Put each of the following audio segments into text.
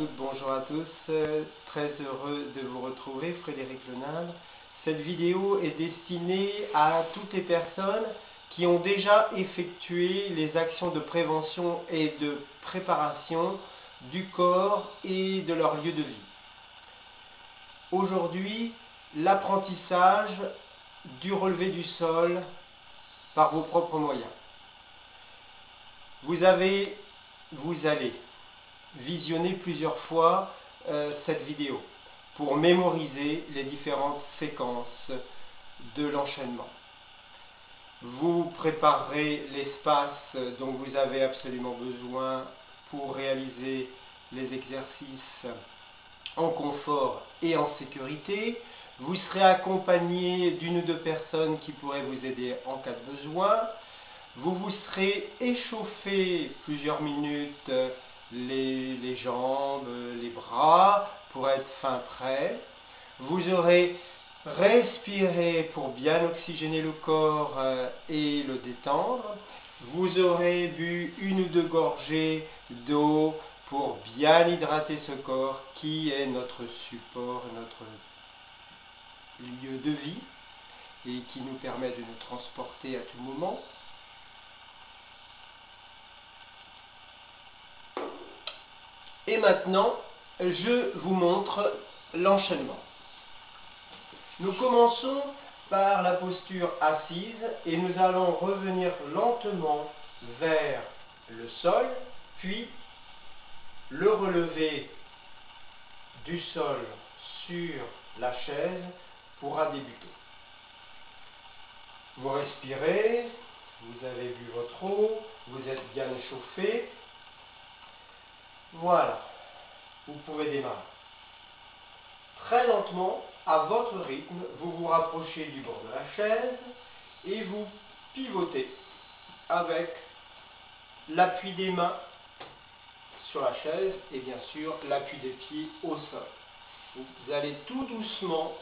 toutes, bonjour à tous, très heureux de vous retrouver, Frédéric Lenal. Cette vidéo est destinée à toutes les personnes qui ont déjà effectué les actions de prévention et de préparation du corps et de leur lieu de vie. Aujourd'hui, l'apprentissage du relevé du sol par vos propres moyens. Vous allez visionner plusieurs fois cette vidéo pour mémoriser les différentes séquences de l'enchaînement. Vous préparerez l'espace dont vous avez absolument besoin pour réaliser les exercices en confort et en sécurité. Vous serez accompagné d'une ou deux personnes qui pourraient vous aider en cas de besoin. Vous vous serez échauffé plusieurs minutes les jambes, les bras pour être fin prêt. Vous aurez respiré pour bien oxygéner le corps et le détendre. Vous aurez bu une ou deux gorgées d'eau pour bien hydrater ce corps qui est notre support, notre lieu de vie et qui nous permet de nous transporter à tout moment. Et maintenant, je vous montre l'enchaînement. Nous commençons par la posture assise et nous allons revenir lentement vers le sol, puis le relevé du sol sur la chaise pourra débuter. Vous respirez, vous avez bu votre eau, vous êtes bien échauffé. Voilà, vous pouvez démarrer. Très lentement, à votre rythme, vous vous rapprochez du bord de la chaise et vous pivotez avec l'appui des mains sur la chaise et bien sûr l'appui des pieds au sol. Vous allez tout doucement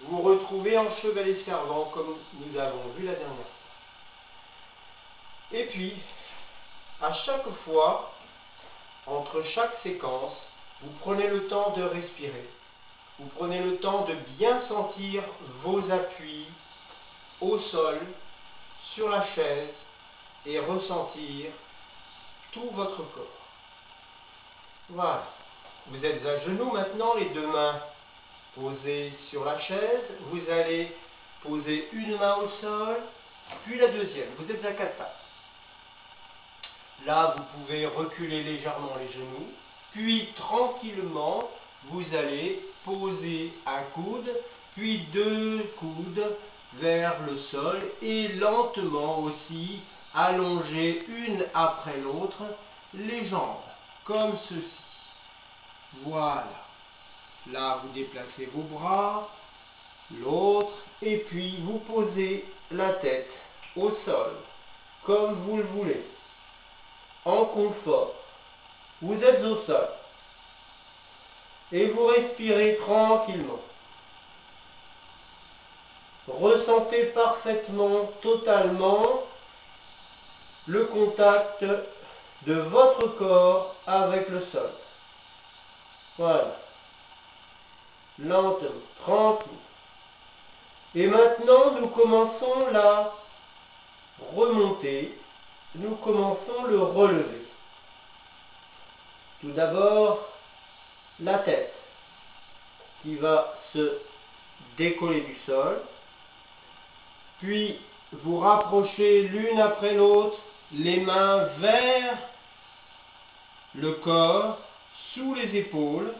vous retrouver en chevalet servant comme nous avons vu la dernière fois. Et puis, à chaque fois, entre chaque séquence, vous prenez le temps de respirer. Vous prenez le temps de bien sentir vos appuis au sol, sur la chaise, et ressentir tout votre corps. Voilà. Vous êtes à genoux maintenant, les deux mains posées sur la chaise. Vous allez poser une main au sol, puis la deuxième. Vous êtes à quatre pattes. Là, vous pouvez reculer légèrement les genoux, puis tranquillement, vous allez poser un coude, puis deux coudes vers le sol et lentement aussi allonger une après l'autre les jambes, comme ceci. Voilà. Là, vous déplacez vos bras, l'autre, et puis vous posez la tête au sol, comme vous le voulez. En confort, vous êtes au sol et vous respirez tranquillement. Ressentez parfaitement, totalement le contact de votre corps avec le sol. Voilà. Lentement, tranquille. Et maintenant, nous commençons la remontée. Nous commençons le relevé. Tout d'abord, la tête qui va se décoller du sol. Puis, vous rapprochez l'une après l'autre les mains vers le corps, sous les épaules.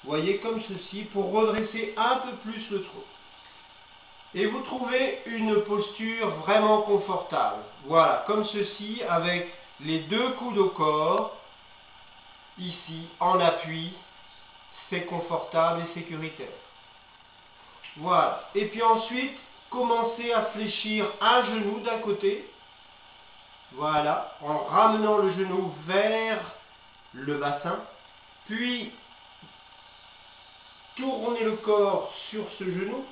Voyez comme ceci pour redresser un peu plus le tronc. Et vous trouvez une posture vraiment confortable. Voilà, comme ceci, avec les deux coudes au corps, ici, en appui, c'est confortable et sécuritaire. Voilà. Et puis ensuite, commencez à fléchir un genou d'un côté. Voilà, en ramenant le genou vers le bassin. Puis, tournez le corps sur ce genou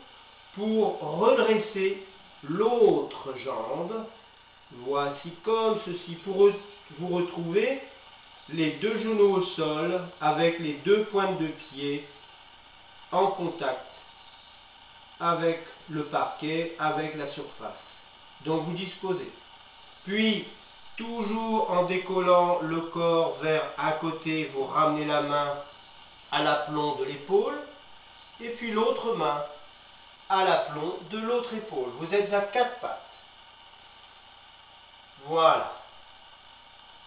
pour redresser l'autre jambe. Voici comme ceci pour vous retrouver les deux genoux au sol avec les deux pointes de pied en contact avec le parquet, avec la surface. Donc vous disposez. Puis, toujours en décollant le corps vers à côté, vous ramenez la main à l'aplomb de l'épaule, et puis l'autre main à l'aplomb de l'autre épaule. Vous êtes à quatre pattes. Voilà.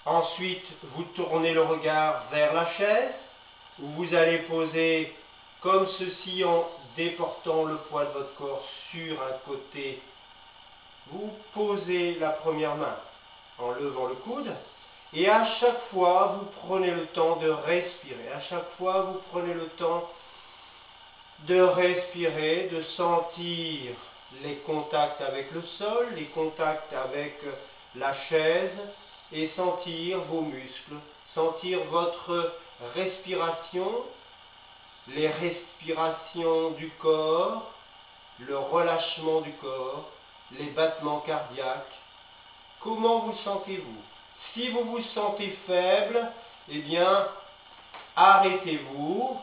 Ensuite, vous tournez le regard vers la chaise, où vous allez poser comme ceci en déportant le poids de votre corps sur un côté. Vous posez la première main en levant le coude, et à chaque fois, vous prenez le temps de respirer. À chaque fois, vous prenez le temps de respirer, de sentir les contacts avec le sol, les contacts avec la chaise, et sentir vos muscles, sentir votre respiration, les respirations du corps, le relâchement du corps, les battements cardiaques. Comment vous sentez-vous? Si vous vous sentez faible, eh bien, arrêtez-vous,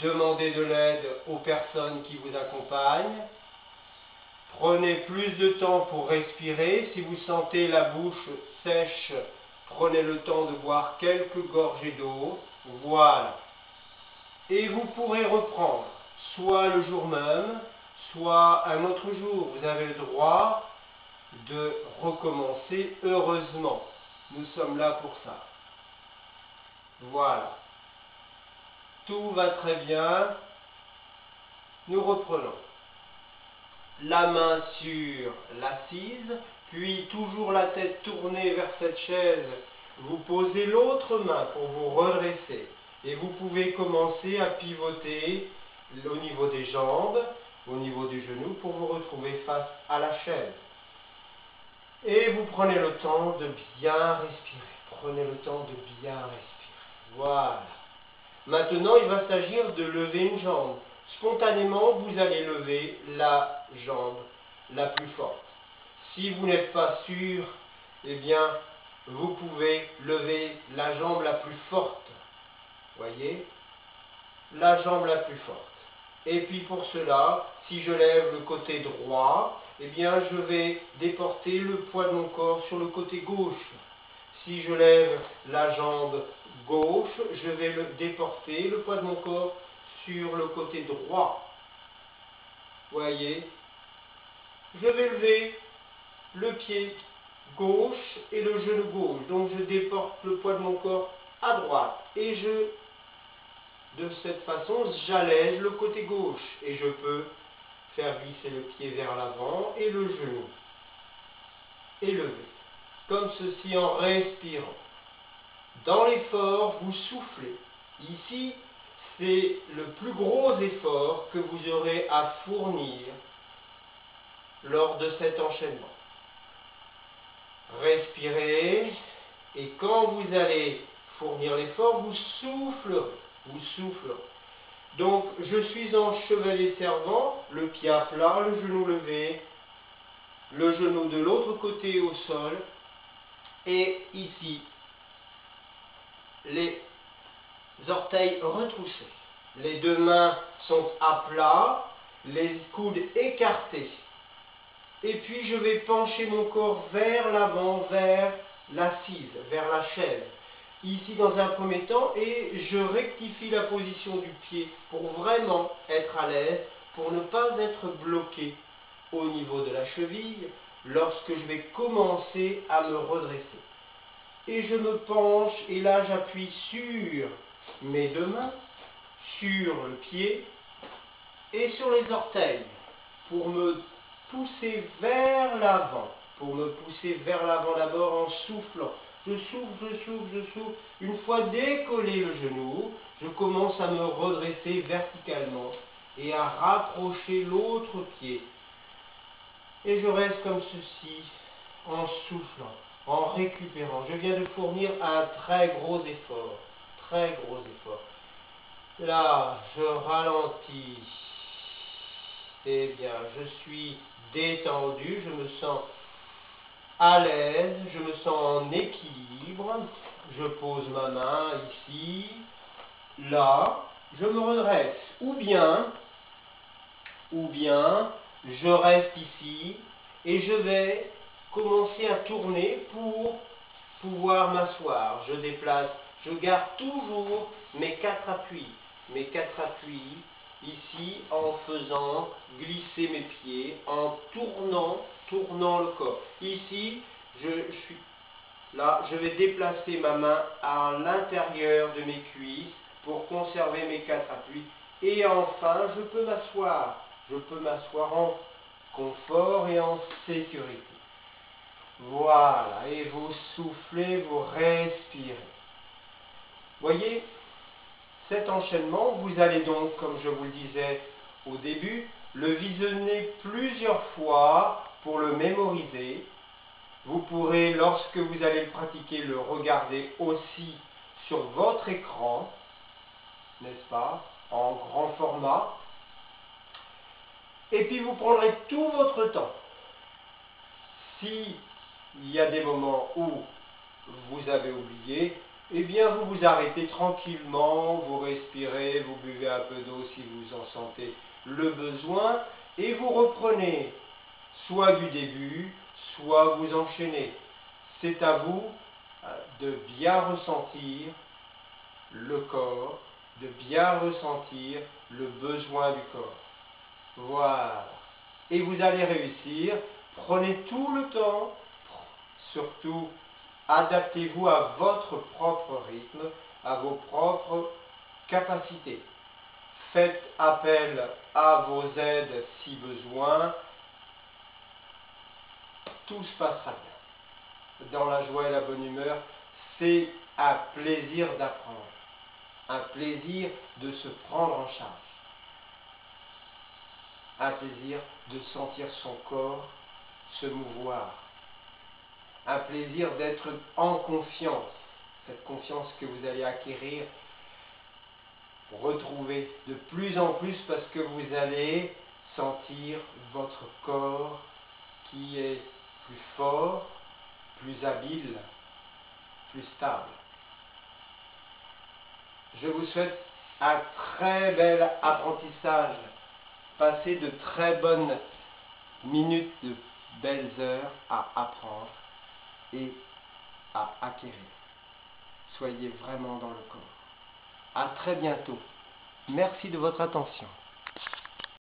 demandez de l'aide aux personnes qui vous accompagnent, prenez plus de temps pour respirer. Si vous sentez la bouche sèche, prenez le temps de boire quelques gorgées d'eau. Voilà. Et vous pourrez reprendre, soit le jour même, soit un autre jour. Vous avez le droit de recommencer heureusement. Nous sommes là pour ça. Voilà. Tout va très bien. Nous reprenons. La main sur l'assise, puis toujours la tête tournée vers cette chaise, vous posez l'autre main pour vous redresser. Et vous pouvez commencer à pivoter au niveau des jambes, au niveau du genou, pour vous retrouver face à la chaise. Et vous prenez le temps de bien respirer. Prenez le temps de bien respirer. Voilà. Maintenant, il va s'agir de lever une jambe. Spontanément, vous allez lever la jambe la plus forte. Si vous n'êtes pas sûr, eh bien, vous pouvez lever la jambe la plus forte. Voyez? La jambe la plus forte. Et puis pour cela, si je lève le côté droit, eh bien, je vais déporter le poids de mon corps sur le côté gauche. Si je lève la jambe gauche, je vais déporter le poids de mon corps sur le côté droit. Voyez? Je vais lever le pied gauche et le genou gauche. Donc je déporte le poids de mon corps à droite. Et de cette façon, j'allège le côté gauche. Et je peux faire glisser le pied vers l'avant et le genou. Et lever. Comme ceci en respirant. Dans l'effort, vous soufflez. Ici, c'est le plus gros effort que vous aurez à fournir lors de cet enchaînement. Respirez, et quand vous allez fournir l'effort, vous soufflerez. Vous soufflerez. Donc, je suis en chevalier servant, le pied à plat, le genou levé, le genou de l'autre côté au sol, et ici, les orteils retroussés. Les deux mains sont à plat, les coudes écartés. Et puis je vais pencher mon corps vers l'avant, vers l'assise, vers la chaise. Ici dans un premier temps, et je rectifie la position du pied pour vraiment être à l'aise, pour ne pas être bloqué au niveau de la cheville lorsque je vais commencer à me redresser. Et je me penche, et là j'appuie sur mes deux mains, sur le pied et sur les orteils pour me pousser vers l'avant. Pour me pousser vers l'avant d'abord en soufflant. Je souffle, je souffle, je souffle. Une fois décollé le genou, je commence à me redresser verticalement et à rapprocher l'autre pied. Et je reste comme ceci en soufflant, en récupérant. Je viens de fournir un très gros effort. Très gros effort. Là, je ralentis. Eh bien, je suis détendu, je me sens à l'aise, je me sens en équilibre. je pose ma main ici, là, je me redresse. Ou bien, je reste ici et je vais commencer à tourner pour pouvoir m'asseoir. Je déplace, je garde toujours mes 4 appuis. Mes 4 appuis ici en faisant glisser mes pieds, en tournant le corps. Ici, je suis là, je vais déplacer ma main à l'intérieur de mes cuisses pour conserver mes 4 appuis. Et enfin, je peux m'asseoir. Je peux m'asseoir en confort et en sécurité. Voilà, et vous soufflez, vous respirez. Voyez, cet enchaînement, vous allez donc, comme je vous le disais au début, le visionner plusieurs fois pour le mémoriser. Vous pourrez, lorsque vous allez le pratiquer, le regarder aussi sur votre écran, n'est-ce pas, en grand format. Et puis vous prendrez tout votre temps. Si il y a des moments où vous avez oublié, eh bien vous vous arrêtez tranquillement, vous respirez, vous buvez un peu d'eau si vous en sentez le besoin, et vous reprenez soit du début, soit vous enchaînez. C'est à vous de bien ressentir le corps, de bien ressentir le besoin du corps. Voilà. Et vous allez réussir. Prenez tout le temps. Surtout, adaptez-vous à votre propre rythme, à vos propres capacités. Faites appel à vos aides si besoin. Tout se passera bien. Dans la joie et la bonne humeur, c'est un plaisir d'apprendre. Un plaisir de se prendre en charge. Un plaisir de sentir son corps se mouvoir. Un plaisir d'être en confiance. Cette confiance que vous allez acquérir, retrouver de plus en plus parce que vous allez sentir votre corps qui est plus fort, plus habile, plus stable. Je vous souhaite un très bel apprentissage. Passez de très bonnes minutes, de belles heures à apprendre et à acquérir. Soyez vraiment dans le corps. À très bientôt. Merci de votre attention.